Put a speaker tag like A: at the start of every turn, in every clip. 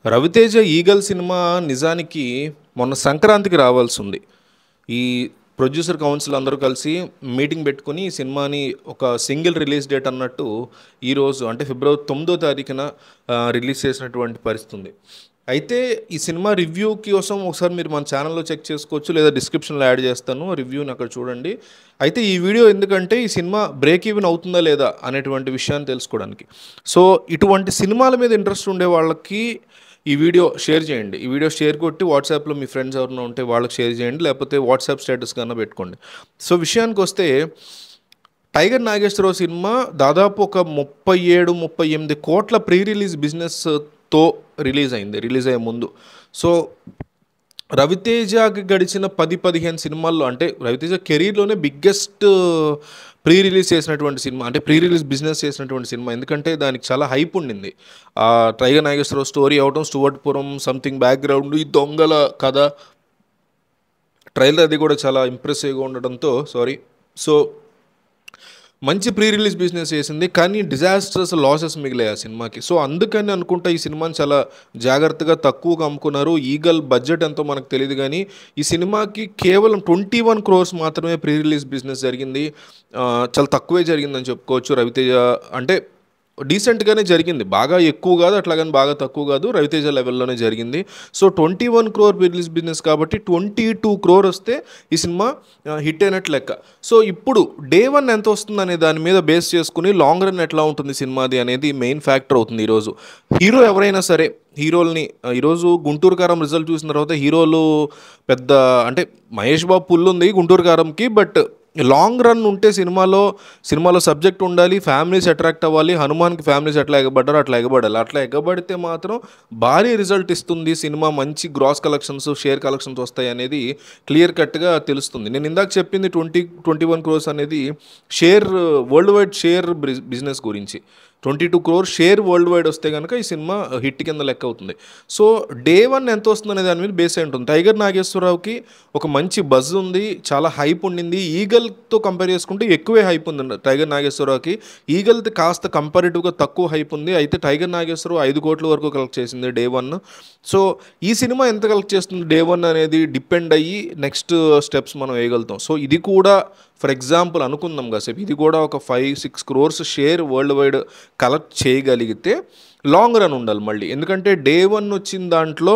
A: Raviteja 'eagle' cinema నిజానికి మొన్న సంక్రాంతికి రావాల్సుంది. ఈ ప్రొడ్యూసర్ కౌన్సిల్ అందరూ కలిసి మీటింగ్ పెట్టుకొని ఈ సినిమాని ఒక సింగిల్ రిలీజ్ డేట్ అన్నట్టు ఈరోజు అంటే ఫిబ్రవరి 9వ తారీఖున రిలీజ్ చేసినటువంటి పరిస్థితి ఉంది. అయితే ఈ సినిమా రివ్యూ కోసం ఒకసారి మీరు మన ఛానల్‌లో చెక్ చేసుకోవచ్చు. లేదా డిస్క్రిప్షన్‌లో యాడ్ చేస్తాను. రివ్యూని అక్కడ చూడండి. అయితే ఈ వీడియో ఎందుకంటే ఈ సినిమా బ్రేక్ ఈవెన్ అవుతుందా లేదా అనేటువంటి విషయాన్ని తెలుసుకోవడానికి. సో ఇటువంటి సినిమాల మీద ఇంట్రెస్ట్ ఉండే వాళ్ళకి ఈ వీడియో షేర్ చేయండి. ఈ వీడియో షేర్ కొట్టి వాట్సాప్‌లో మీ ఫ్రెండ్స్ ఎవరైనా ఉంటే వాళ్ళకి షేర్ చేయండి. లేకపోతే వాట్సాప్ స్టేటస్ కన్నా పెట్టుకోండి. సో విషయానికొస్తే 'టైగర్ నాగేశ్వరరావు' సినిమా దాదాపు ఒక 37, 38 కోట్ల ప్రీ రిలీజ్ బిజినెస్‌తో రిలీజ్ అయింది. రిలీజ్ అయ్యే ముందు. సో రవితేజకి గడిచిన 10, 15 సినిమాల్లో అంటే రవితేజ కెరీర్‌లోనే బిగ్గెస్ట్ ప్రీ రిలీజ్ చేసినటువంటి సినిమా. అంటే ప్రీ రిలీజ్ బిజినెస్ చేసినటువంటి సినిమా. ఎందుకంటే దానికి చాలా హైప్ ఉండింది. 'టైగర్ నాగేశ్వరరావు' స్టోరీ అవటం, స్టూవర్ట్‌పురం సంథింగ్ బ్యాక్‌గ్రౌండ్, ఈ దొంగల కథ, ట్రైలర్ అది కూడా చాలా ఇంప్రెసివ్‌గా ఉండడంతో సో మంచి ప్రీ రిలీజ్ బిజినెస్ చేసింది. కానీ డిజాస్టర్స్ లాసెస్ మిగిలాయి ఆ సినిమాకి. సో అందుకని అనుకుంటా ఈ సినిమాని చాలా జాగ్రత్తగా తక్కువగా అమ్ముకున్నారు. 'ఈగల్' బడ్జెట్ ఎంతో మనకు తెలియదు కానీ ఈ సినిమాకి కేవలం 21 crores మాత్రమే ప్రీ రిలీజ్ బిజినెస్ జరిగింది. చాలా తక్కువే జరిగిందని చెప్పుకోవచ్చు. రవితేజ అంటే డీసెంట్‌గానే జరిగింది. బాగా ఎక్కువ కాదు, అట్లాగని బాగా తక్కువ కాదు. రవితేజ లెవెల్‌లోనే జరిగింది. సో 21 crore రిలీజ్ బిజినెస్ కాబట్టి 22 crore వస్తే ఈ సినిమా హిట్ అయినట్టు లెక్క. సో ఇప్పుడు డే 1 ఎంత వస్తుందనే దాని మీద బేస్ చేసుకుని లాంగ్ రన్ ఎట్లా ఉంటుంది సినిమాది అనేది మెయిన్ ఫ్యాక్టర్ అవుతుంది ఈరోజు. హీరో ఎవరైనా సరే హీరోలని ఈరోజు 'గుంటూరు కారం' రిజల్ట్ చూసిన తర్వాత హీరోలు పెద్ద అంటే మహేష్ బాబు పుల్ ఉంది 'గుంటూరు కారం'కి. బట్ లాంగ్ రన్ ఉంటే సినిమాలో సబ్జెక్ట్ ఉండాలి, ఫ్యామిలీస్ అట్రాక్ట్ అవ్వాలి. హనుమాన్కి ఫ్యామిలీస్ ఎట్లా ఎగబడ్డారో అట్లా ఎగబడాలి. అట్లా ఎగబడితే మాత్రం భారీ రిజల్ట్ ఇస్తుంది సినిమా. మంచి గ్రాస్ కలెక్షన్స్, షేర్ కలెక్షన్స్ వస్తాయి అనేది క్లియర్ కట్గా తెలుస్తుంది. నేను ఇందాక చెప్పింది 21 crores అనేది వరల్డ్ వైడ్ షేర్ బిజినెస్ గురించి. 22 crore షేర్ వరల్డ్ వైడ్ వస్తే కనుక ఈ సినిమా హిట్ కింద లెక్క అవుతుంది. సో డే 1 ఎంత వస్తుందనే దాని మీద బేస్ అయి ఉంటుంది. 'టైగర్ నాగేశ్వరరావు'కి ఒక మంచి బజ్ ఉంది, చాలా హైప్ ఉండింది. 'ఈగల్'తో కంపేర్ చేసుకుంటే ఎక్కువే హైప్ ఉంది 'టైగర్ నాగేశ్వరరావు'కి. 'ఈగల్'ది కాస్త కంపారిటివ్గా తక్కువ హైప్ ఉంది. అయితే 'టైగర్ నాగేశ్వరరావు' 5 కోట్ల వరకు కలెక్ట్ చేసింది డే 1. సో ఈ సినిమా ఎంత కలెక్ట్ చేస్తుంది డే 1 అనేది డిపెండ్ అయ్యి నెక్స్ట్ స్టెప్స్ మనం వేయగలుగుతాం. సో ఇది కూడా ఫర్ ఎగ్జాంపుల్ అనుకుందాం కాసేపు, ఇది కూడా ఒక 5-6 crores share world wide collect చేయగలిగితే లాంగ్ రన్ ఉండాలి మళ్ళీ. ఎందుకంటే డే 1 వచ్చిన దాంట్లో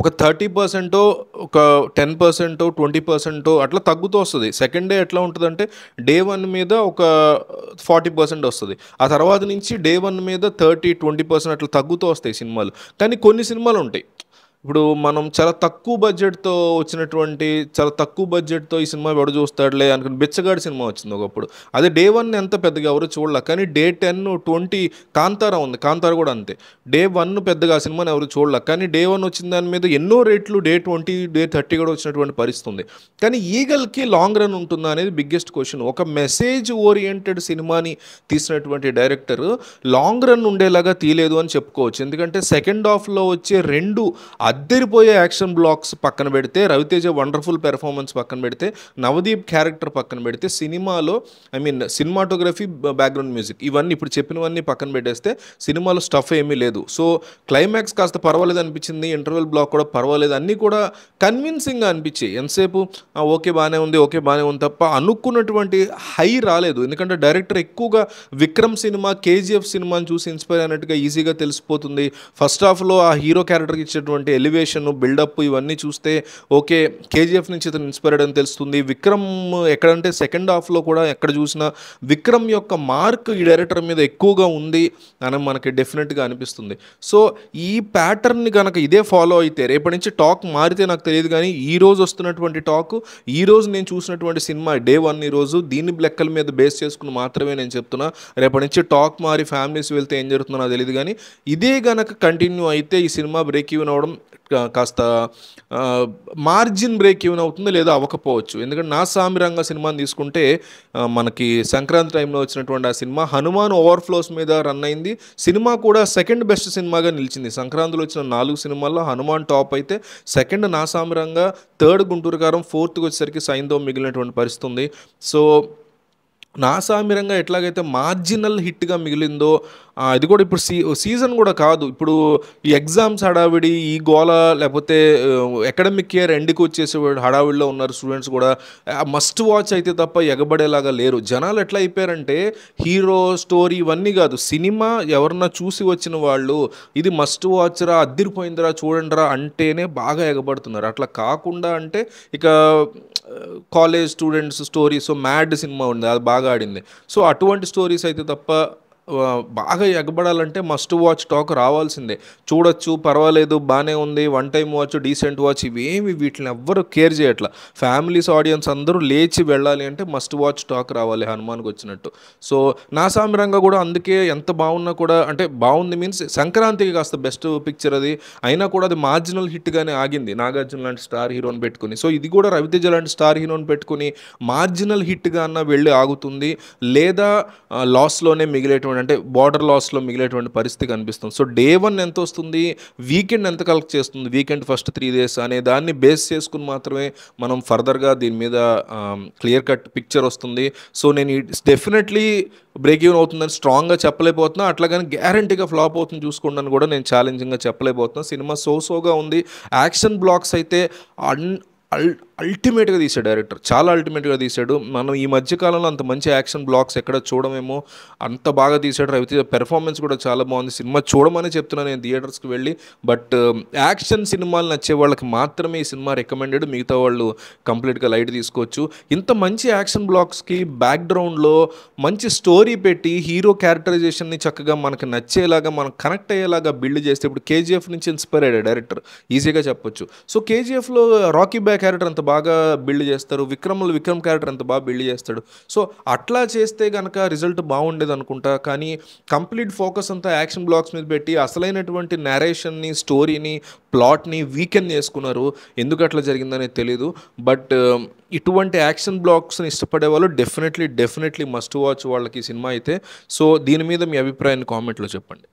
A: ఒక 30%, ఒక 10%, 20% అట్లా తగ్గుతూ వస్తుంది. సెకండ్ డే ఎట్లా ఉంటుందంటే డే 1 మీద ఒక 40% వస్తుంది. ఆ తర్వాత నుంచి డే 1 మీద 30-20% అట్లా తగ్గుతూ వస్తాయి సినిమాలు. కానీ కొన్ని సినిమాలు ఉంటాయి, ఇప్పుడు మనం చాలా తక్కువ బడ్జెట్తో ఈ సినిమా ఎవడు చూస్తాడులే అనుకుని 'బిచ్చగాడి' సినిమా వచ్చింది ఒకప్పుడు. అదే డే 1 ఎంత పెద్దగా ఎవరు చూడలే. కానీ డే 10, 20 కాంతారా ఉంది, కాంతారా కూడా అంతే. డే 1 పెద్దగా ఆ సినిమాని ఎవరు చూడలే. కానీ డే 1 వచ్చిన దాని మీద ఎన్నో రేట్లు డే 20, డే 30 కూడా వచ్చినటువంటి పరిస్థితి ఉంది. కానీ 'ఈగల్'కి లాంగ్ రన్ ఉంటుందా అనేది బిగ్గెస్ట్ క్వశ్చన్. ఒక మెసేజ్ ఓరియంటెడ్ సినిమాని తీసినటువంటి డైరెక్టర్ లాంగ్ రన్ ఉండేలాగా తీయలేదు అని చెప్పుకోవచ్చు. ఎందుకంటే సెకండ్ హాఫ్లో వచ్చే 2 అద్దరిపోయే యాక్షన్ బ్లాక్స్ పక్కన పెడితే, రవితేజ వండర్ఫుల్ పెర్ఫార్మెన్స్ పక్కన పెడితే, నవదీప్ క్యారెక్టర్ పక్కన పెడితే, సినిమాలో సినిమాటోగ్రఫీ, బ్యాక్గ్రౌండ్ మ్యూజిక్ ఇవన్నీ ఇప్పుడు చెప్పినవన్నీ పక్కన పెట్టేస్తే సినిమాలో స్టఫ్ ఏమీ లేదు. సో క్లైమాక్స్ కాస్త పర్వాలేదు అనిపించింది, ఇంటర్వెల్ బ్లాక్ కూడా పర్వాలేదు, అన్నీ కూడా కన్విన్సింగ్గా అనిపించాయి. ఎంతసేపు ఓకే బాగానే ఉంది తప్ప అనుకున్నటువంటి హై రాలేదు. ఎందుకంటే డైరెక్టర్ ఎక్కువగా విక్రమ్ సినిమా, కేజీఎఫ్ సినిమాని చూసి ఇన్స్పైర్ అయినట్టుగా ఈజీగా తెలిసిపోతుంది. ఫస్ట్ హాఫ్లో ఆ హీరో క్యారెక్టర్కి ఇచ్చేటువంటి ఎలివేషన్, బిల్డప్ ఇవన్నీ చూస్తే ఓకే కేజీఎఫ్ నుంచి ఇతను ఇన్స్పైర్డ్ అని తెలుస్తుంది. విక్రమ్ ఎక్కడంటే సెకండ్ హాఫ్లో కూడా ఎక్కడ చూసినా విక్రమ్ యొక్క మార్క్ ఈ డైరెక్టర్ మీద ఎక్కువగా ఉంది అని మనకి డెఫినెట్గా అనిపిస్తుంది. సో ఈ ప్యాటర్న్ని కనుక ఇదే ఫాలో అయితే రేపటి నుంచి టాక్ మారితే నాకు తెలియదు. కానీ ఈరోజు వస్తున్నటువంటి టాక్, ఈరోజు నేను చూసినటువంటి సినిమా డే 1 ఈరోజు దీని లెక్కల మీద బేస్ చేసుకుని మాత్రమే నేను చెప్తున్నా. రేపటి నుంచి టాక్ మారి ఫ్యామిలీస్ వెళ్తే ఏం జరుగుతుందో నాకు తెలియదు. కానీ ఇదే గనక కంటిన్యూ అయితే ఈ సినిమా బ్రేక్ ఈవెన్ అవడం కాస్త మార్జిన్ బ్రేక్ ఈవెన్ అవుతుంది, లేదా అవ్వకపోవచ్చు. ఎందుకంటే 'నా సామిరంగ' సినిమాని తీసుకుంటే మనకి సంక్రాంతి టైంలో వచ్చినటువంటి ఆ సినిమా హనుమాన్ ఓవర్ఫ్లోస్ మీద రన్ అయింది. సినిమా కూడా సెకండ్ బెస్ట్ సినిమాగా నిలిచింది. సంక్రాంతిలో వచ్చిన 4 సినిమాల్లో హనుమాన్ టాప్ అయితే, సెకండ్ 'నా సామిరంగ', థర్డ్ 'గుంటూరు కారం', ఫోర్త్కి వచ్చేసరికి 'సైంధవ్' మిగిలినటువంటి పరిస్థితి ఉంది. సో 'నా సామిరంగ' ఎట్లాగైతే మార్జినల్ హిట్గా మిగిలిందో ఇది కూడా ఇప్పుడు సీజన్ కూడా కాదు. ఇప్పుడు ఈ ఎగ్జామ్స్ హడావిడి, ఈ గోల, లేకపోతే అకాడమిక్ ఇయర్ ఎండ్‌కి వచ్చేసే హడావిడిలో ఉన్నారు స్టూడెంట్స్ కూడా. మస్ట్ వాచ్ అయితే తప్ప ఎగబడేలాగా లేరు. జనాలు ఎట్లా అయిపోయారంటే హీరో, స్టోరీ ఇవన్నీ కాదు. సినిమా ఎవరన్నా చూసి వచ్చిన వాళ్ళు ఇది మస్ట్ వాచ్‌రా, అద్దిరిపోయిందిరా చూడండిరా అంటేనే బాగా ఎగబడుతున్నారు. అట్లా కాకుండా అంటే ఇక college students story, so 'mad' cinema ఉంది, అది బాగా ఆడింది. సో అటువంటి స్టోరీస్ అయితే తప్ప బాగా ఎగబడాలంటే మస్ట్ వాచ్ టాక్ రావాల్సిందే. చూడొచ్చు, పర్వాలేదు, బాగానే ఉంది, one time watch, decent watch, ఇవేమి వీటిని ఎవ్వరు కేర్ చేయట్లా. ఫ్యామిలీస్, ఆడియన్స్ అందరూ లేచి వెళ్ళాలి అంటే మస్ట్ వాచ్ టాక్ రావాలి హనుమాన్కి వచ్చినట్టు. సో నా సామిరంగా కూడా అందుకే ఎంత బాగున్నా కూడా, అంటే బాగుంది మీన్స్ సంక్రాంతికి కాస్త బెస్ట్ పిక్చర్ అది అయినా కూడా అది మార్జినల్ హిట్గానే ఆగింది, నాగార్జున లాంటి స్టార్ హీరోని పెట్టుకుని. సో ఇది కూడా రవితేజ లాంటి స్టార్ హీరోని పెట్టుకుని మార్జినల్ హిట్గా అన్న వెళ్ళి ఆగుతుంది, లేదా లాస్లోనే మిగిలేటువంటి, అంటే బార్డర్ లాస్లో మిగిలేటువంటి పరిస్థితి కనిపిస్తుంది. సో డే 1 ఎంత వస్తుంది, వీకెండ్ ఎంత కలెక్ట్ చేస్తుంది, వీకెండ్ ఫస్ట్ 3 days అనే దాన్ని బేస్ చేసుకుని మాత్రమే మనం ఫర్దర్గా దీని మీద క్లియర్ కట్ పిక్చర్ వస్తుంది. సో నేను డెఫినెట్లీ బ్రేక్ ఈవెన్ అవుతుందని స్ట్రాంగ్గా చెప్పలేకపోతున్నా, అట్లాగని గ్యారంటీగా ఫ్లాప్ అవుతుంది చూసుకోండి అని కూడా నేను ఛాలెంజింగ్గా చెప్పలేకపోతున్నా. సినిమా సోగా ఉంది. యాక్షన్ బ్లాక్స్ అయితే అల్టిమేట్గా తీసాడు డైరెక్టర్, చాలా అల్టిమేట్గా తీశాడు. మనం ఈ మధ్యకాలంలో అంత మంచి యాక్షన్ బ్లాక్స్ ఎక్కడ చూడమేమో, అంత బాగా తీశాడు. రవితేజ పెర్ఫార్మెన్స్ కూడా చాలా బాగుంది. సినిమా చూడమని చెప్తున్నాను నేను థియేటర్స్కి వెళ్ళి. బట్ యాక్షన్ సినిమాలు నచ్చే వాళ్ళకి మాత్రమే ఈ సినిమా రికమెండెడ్, మిగతా వాళ్ళు కంప్లీట్గా లైట్ తీసుకోవచ్చు. ఇంత మంచి యాక్షన్ బ్లాక్స్కి బ్యాక్గ్రౌండ్లో మంచి స్టోరీ పెట్టి హీరో క్యారెక్టరైజేషన్ని చక్కగా మనకు నచ్చేలాగా, మనం కనెక్ట్ అయ్యేలాగా బిల్డ్ చేస్తే, ఇప్పుడు కేజీఎఫ్ నుంచి ఇన్స్పైర్ అయ్యాడు డైరెక్టర్, ఈజీగా చెప్పొచ్చు. సో కేజీఎఫ్లో రాకీ బ్యాక్ క్యారెక్టర్ అంత బాగా బిల్డ్ చేస్తారు, విక్రమ్ క్యారెక్టర్ అంత బాగా బిల్డ్ చేస్తాడు. సో అట్లా చేస్తే కనుక రిజల్ట్ బాగుండేది అనుకుంటా. కానీ కంప్లీట్ ఫోకస్ అంతా యాక్షన్ బ్లాక్స్ మీద పెట్టి అసలైనటువంటి నేరేషన్ని, స్టోరీని, ప్లాట్ని వీకెండ్ చేసుకున్నారు. ఎందుకు అట్లా జరిగిందనేది తెలీదు. బట్ ఇటువంటి యాక్షన్ బ్లాక్స్ని ఇష్టపడే వాళ్ళు డెఫినెట్లీ మస్ట్ వాచ్ వాళ్ళకి ఈ సినిమా అయితే. సో దీని మీద మీ అభిప్రాయాన్ని కామెంట్లో చెప్పండి.